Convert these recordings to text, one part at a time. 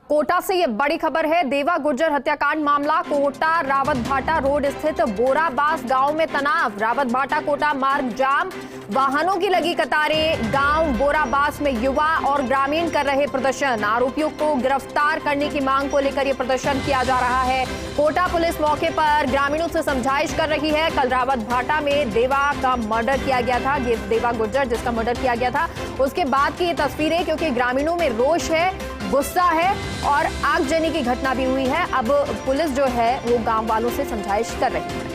कोटा से ये बड़ी खबर है। देवा गुर्जर हत्याकांड मामला, कोटा रावत भाटा रोड स्थित बोराबास गांव में तनाव। रावत भाटा कोटा मार्ग जाम, वाहनों की लगी कतारें। गांव बोराबास में युवा और ग्रामीण कर रहे प्रदर्शन। आरोपियों को गिरफ्तार करने की मांग को लेकर यह प्रदर्शन किया जा रहा है। कोटा पुलिस मौके पर ग्रामीणों से समझाइश कर रही है। कल रावत भाटा में देवा का मर्डर किया गया था, देवा गुर्जर जिसका मर्डर किया गया था, उसके बाद की ये तस्वीरें, क्योंकि ग्रामीणों में रोष है, गुस्सा है और आगजनी की घटना भी हुई है। अब पुलिस जो है वो गांव वालों से समझाइश कर रही है।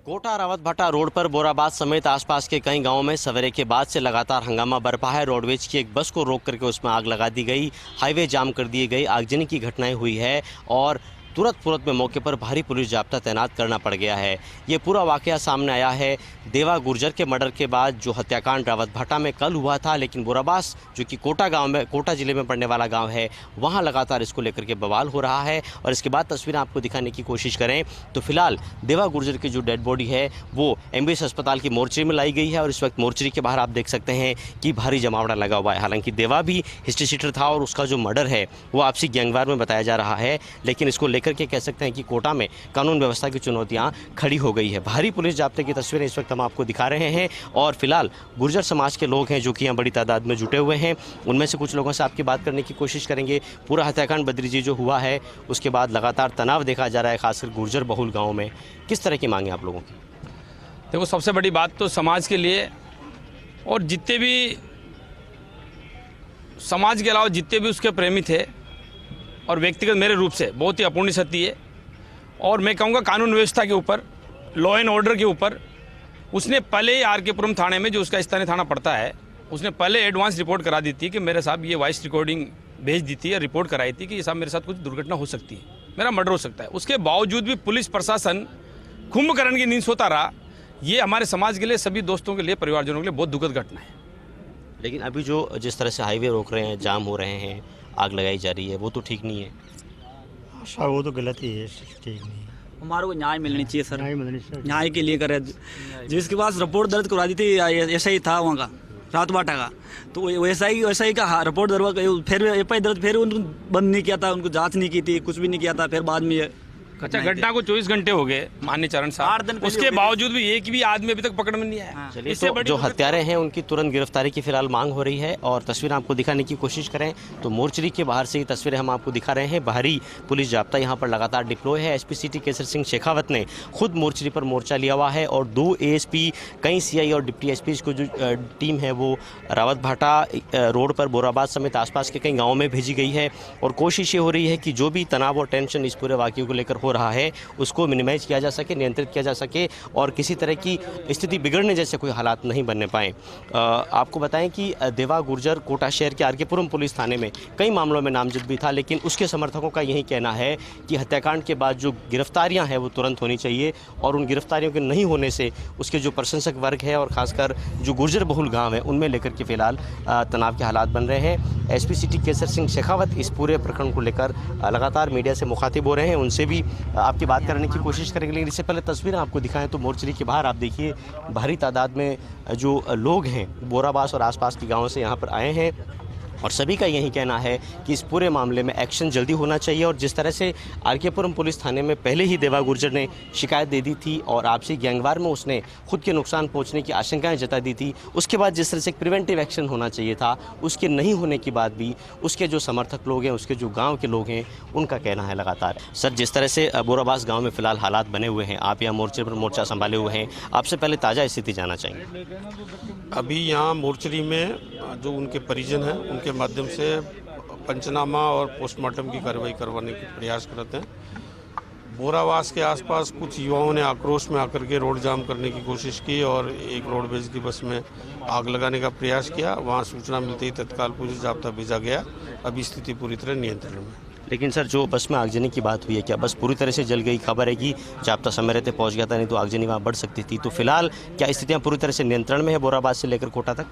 कोटा रावत भाटा रोड पर बोराबास समेत आसपास के कई गांवों में सवेरे के बाद से लगातार हंगामा बरपा है। रोडवेज की एक बस को रोक करके उसमें आग लगा दी गई, हाईवे जाम कर दिए गई, आगजनी की घटनाएं हुई है और तुरंत में मौके पर भारी पुलिस जाब्ता तैनात करना पड़ गया है। ये पूरा वाकया सामने आया है देवा गुर्जर के मर्डर के बाद, जो हत्याकांड रावत भाटा में कल हुआ था, लेकिन बोराबास जो कि कोटा जिले में पड़ने वाला गांव है, वहां लगातार इसको लेकर के बवाल हो रहा है। और इसके बाद तस्वीरें आपको दिखाने की कोशिश करें तो फिलहाल देवा गुर्जर की जो डेड बॉडी है वो एमबीएस अस्पताल की मोर्चरी में लाई गई है और इस वक्त मोर्चरी के बाहर आप देख सकते हैं कि भारी जमावड़ा लगा हुआ है। हालांकि देवा भी हिस्ट्री शीटर था और उसका जो मर्डर है वो आपसी गैंगवार में बताया जा रहा है, लेकिन इसको करके कह सकते हैं कि कोटा में कानून व्यवस्था की चुनौतियां खड़ी हो गई है। भारी पुलिस जाब्ते की तस्वीरें इस वक्त हम आपको दिखा रहे हैं और फिलहाल गुर्जर समाज के लोग हैं जो कि यहाँ बड़ी तादाद में जुटे हुए हैं। उनमें से कुछ लोगों से आपकी बात करने की कोशिश करेंगे। पूरा हत्याकांड बद्री जी जो हुआ है उसके बाद लगातार तनाव देखा जा रहा है, खासकर गुर्जर बहुल गाँव में। किस तरह की मांगे आप लोगों की? देखो, सबसे बड़ी बात तो समाज के लिए और जितने भी समाज के अलावा जितने भी उसके प्रेमी थे और व्यक्तिगत मेरे रूप से बहुत ही अपूर्णीय क्षति है। और मैं कहूँगा कानून व्यवस्था के ऊपर, लॉ एंड ऑर्डर के ऊपर उसने पहले ही आर.के.पुरम थाने में, जो उसका स्थानीय थाना पड़ता है, उसने पहले एडवांस रिपोर्ट करा दी थी कि मेरे साहब ये वॉइस रिकॉर्डिंग भेज दी थी और रिपोर्ट कराई थी कि ये साहब मेरे साथ कुछ दुर्घटना हो सकती है, मेरा मर्डर हो सकता है। उसके बावजूद भी पुलिस प्रशासन कुंभकर्ण की नींद सोता रहा। ये हमारे समाज के लिए, सभी दोस्तों के लिए, परिवारजनों के लिए बहुत दुखद घटना है। लेकिन अभी जो जिस तरह से हाईवे रोक रहे हैं, जाम हो रहे हैं, आग लगाई जा रही है, वो तो ठीक नहीं है। अच्छा, वो तो गलत ही है, ठीक नहीं है। हमारे को न्याय मिलनी चाहिए सर, न्याय मिलनी चाहिए। न्याय के लिए करे। जिसके पास रिपोर्ट दर्ज करवा दी थी, ऐसा ही था वहाँ का रात बाटा का, तो वैसा ही का रिपोर्ट दर्ज, फिर एफ आई दर्ज, फिर उनको बंद नहीं किया था, उनको जांच नहीं की थी, कुछ भी नहीं किया था। फिर बाद में अच्छा, घटना को 24 घंटे हो गए माननीय चरण साहब, उसके बावजूद भी एक भी आदमी अभी तक पकड़ में नहीं आया। चलिए, तो जो हत्यारे हैं उनकी तुरंत गिरफ्तारी की फिलहाल मांग हो रही है और तस्वीर आपको दिखाने की कोशिश करें तो मोर्चरी के बाहर से ये तस्वीरें हम आपको दिखा रहे हैं। भारी पुलिस जाब्ता यहाँ पर लगातार डिप्लॉय है। एसपी सिटी केसर सिंह शेखावत ने खुद मोर्चरी पर मोर्चा लिया हुआ है और 2 एएसपी, कई सीआई और डिप्टी एसपी को जो टीम है वो रावत भाटा रोड पर बोराबाद समेत आसपास के कई गाँवों में भेजी गई है और कोशिश ये हो रही है कि जो भी तनाव और टेंशन इस पूरे वाक़ये को लेकर हो रहा है उसको मिनिमाइज किया जा सके, नियंत्रित किया जा सके और किसी तरह की स्थिति बिगड़ने जैसे कोई हालात नहीं बनने पाए। आपको बताएं कि देवा गुर्जर कोटा शहर के आर.के.पुरम पुलिस थाने में कई मामलों में नामजद भी था, लेकिन उसके समर्थकों का यही कहना है कि हत्याकांड के बाद जो गिरफ्तारियां हैं वो तुरंत होनी चाहिए और उन गिरफ्तारियों के नहीं होने से उसके जो प्रशंसक वर्ग है और खासकर जो गुर्जर बहुल गाँव है उनमें लेकर के फिलहाल तनाव के हालात बन रहे हैं। एसपी सिटी केसर सिंह शेखावत इस पूरे प्रकरण को लेकर लगातार मीडिया से मुखातिब हो रहे हैं, उनसे भी आपकी बात करने की कोशिश करेंगे। लेकिन इससे पहले तस्वीरें आपको दिखाएं तो मोर्चरी के बाहर आप देखिए भारी तादाद में जो लोग हैं बोराबास और आसपास के गांवों से यहाँ पर आए हैं और सभी का यही कहना है कि इस पूरे मामले में एक्शन जल्दी होना चाहिए। और जिस तरह से आर.के.पुरम पुलिस थाने में पहले ही देवा गुर्जर ने शिकायत दे दी थी और आपसी गैंगवार में उसने खुद के नुकसान पहुंचने की आशंकाएं जता दी थी, उसके बाद जिस तरह से प्रिवेंटिव एक्शन होना चाहिए था, उसके नहीं होने के बाद भी उसके जो समर्थक लोग हैं, उसके जो गाँव के लोग हैं, उनका कहना है लगातार। सर, जिस तरह से बोराबास गाँव में फिलहाल हालात बने हुए हैं, आप यहाँ मोर्चे पर मोर्चा संभाले हुए हैं, आपसे पहले ताज़ा स्थिति जानना चाहेंगे। अभी यहाँ मोर्चरी में जो उनके परिजन हैं उनके माध्यम से पंचनामा और पोस्टमार्टम की कार्रवाई करवाने के प्रयास करते हैं। बोराबास के आसपास कुछ युवाओं ने आक्रोश में आकर के रोड जाम करने की कोशिश की और एक रोडवेज की बस में आग लगाने का प्रयास किया। वहां सूचना मिलते ही तत्काल पुलिस जाब्ता भेजा गया। अभी स्थिति पूरी तरह नियंत्रण में। लेकिन सर, जो बस में आगजनी की बात हुई है, क्या बस पूरी तरह से जल गई? खबर है कि जाब्ता समय रहते पहुंच गया था, नहीं तो आगजनी वहाँ बढ़ सकती थी। तो फिलहाल क्या स्थितियाँ पूरी तरह से नियंत्रण में है बोराबाद से लेकर कोटा तक?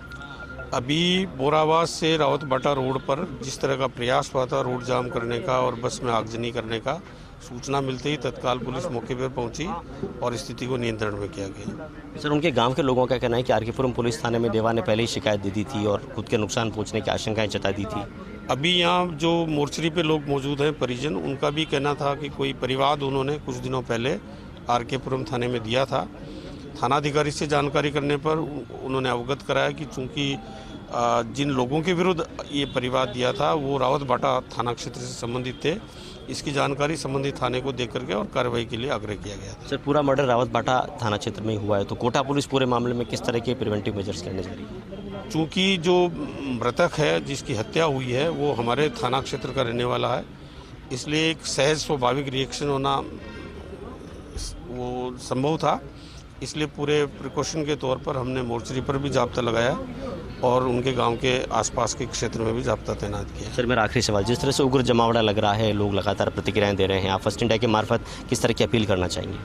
अभी बोराबाद से रावत भाटा रोड पर जिस तरह का प्रयास हुआ था रोड जाम करने का और बस में आगजनी करने का, सूचना मिलते ही तत्काल पुलिस मौके पर पहुंची और स्थिति को नियंत्रण में किया गया। सर, उनके गांव के लोगों का कहना है कि आरकेपुरम पुलिस थाने में देवा ने पहले ही शिकायत दे दी थी और खुद के नुकसान पहुंचने की आशंकाएं जता दी थी। अभी यहाँ जो मोर्चरी पे लोग मौजूद हैं परिजन, उनका भी कहना था कि कोई परिवाद उन्होंने कुछ दिनों पहले आरकेपुरम थाने में दिया था। थानाधिकारी से जानकारी करने पर उन्होंने अवगत कराया कि चूँकि जिन लोगों के विरुद्ध ये परिवाद दिया था वो रावत भाटा थाना क्षेत्र से संबंधित थे। इसकी जानकारी संबंधित थाने को देकर के और कार्रवाई के लिए आग्रह किया गया था। सर, पूरा मर्डर रावत भाटा थाना क्षेत्र में ही हुआ है, तो कोटा पुलिस पूरे मामले में किस तरह के प्रिवेंटिव मेजर्स करने जा रही है? चूँकि जो मृतक है जिसकी हत्या हुई है वो हमारे थाना क्षेत्र का रहने वाला है, इसलिए एक सहज स्वाभाविक रिएक्शन होना वो संभव था। इसलिए पूरे प्रिकॉशन के तौर पर हमने मोर्चरी पर भी जाब्ता लगाया और उनके गांव के आसपास के क्षेत्र में भी जाब्ता तैनात किया। सर, मेरा आखिरी सवाल, जिस तरह से उग्र जमावड़ा लग रहा है, लोग लगातार प्रतिक्रियाएं दे रहे हैं, आप फर्स्ट इंडिया के मार्फत किस तरह की अपील करना चाहेंगे?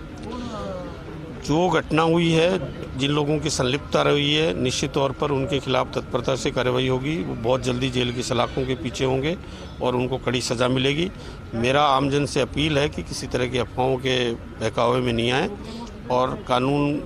जो घटना हुई है, जिन लोगों की संलिप्तता रही है, निश्चित तौर पर उनके खिलाफ तत्परता से कार्रवाई होगी। वो बहुत जल्दी जेल की सलाखों के पीछे होंगे और उनको कड़ी सज़ा मिलेगी। मेरा आमजन से अपील है कि किसी तरह की अफवाहों के बहकावे में नहीं आए और कानून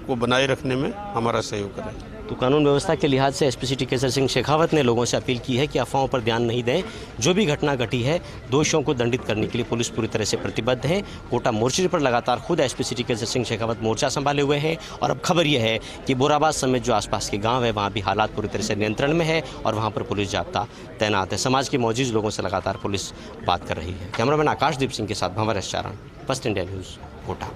को बनाए रखने में हमारा सहयोग करें। तो कानून व्यवस्था के लिहाज से एसपी सिटी केसर सिंह शेखावत ने लोगों से अपील की है कि अफवाहों पर ध्यान नहीं दें। जो भी घटना घटी है, दोषियों को दंडित करने के लिए पुलिस पूरी तरह से प्रतिबद्ध है। कोटा मोर्चे पर लगातार खुद एसपी सिटी केसर सिंह शेखावत मोर्चा संभाले हुए हैं और अब खबर यह है कि बोराबाद समेत जो आसपास के गाँव है वहाँ भी हालात पूरी तरह से नियंत्रण में है और वहाँ पर पुलिस जाब्ता तैनात है। समाज के मौजूद लोगों से लगातार पुलिस बात कर रही है। कैमरामैन आकाशदीप सिंह के साथ भंवर एस चारण, फर्स्ट इंडिया न्यूज़, कोटा।